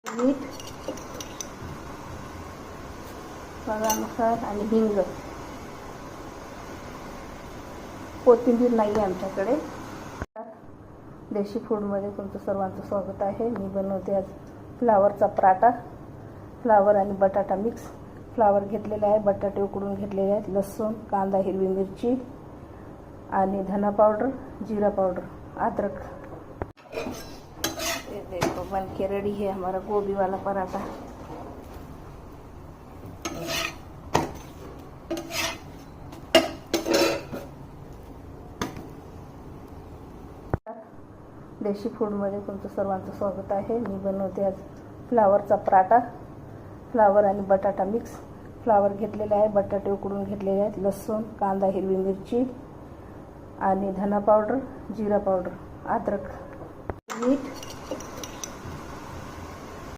मीठ स्वादानुसार आणि हिंग. कोथिंबीर नाही आहे आमच्याकडे. देशी फूडमध्ये तुमचं सर्वांचं स्वागत आहे. मी बनवते आज फ्लावरचा पराठा. फ्लावर आणि बटाटा मिक्स. फ्लावर घेतलेला आहे, बटाटे उकडून घेतलेले आहेत, लसूण, कांदा, हिरवी मिरची आणि धना पावडर, जीरा पाउडर, अदरक. ये देखो बन के रेडी है हमारा गोभी वाला पराठा. देशी फूडमध्ये तुमचं सर्वांचं स्वागत आहे. मी बनवते आज फ्लावरचा पराठा. फ्लावर आणि बटाटा मिक्स. फ्लावर घेतलेला आहे, बटाटे उकडून घेतलेले आहेत, लसूण, कांदा, हिरवी मिरची आणि धना पावडर, जीरा पावडर, अदरक, मीठ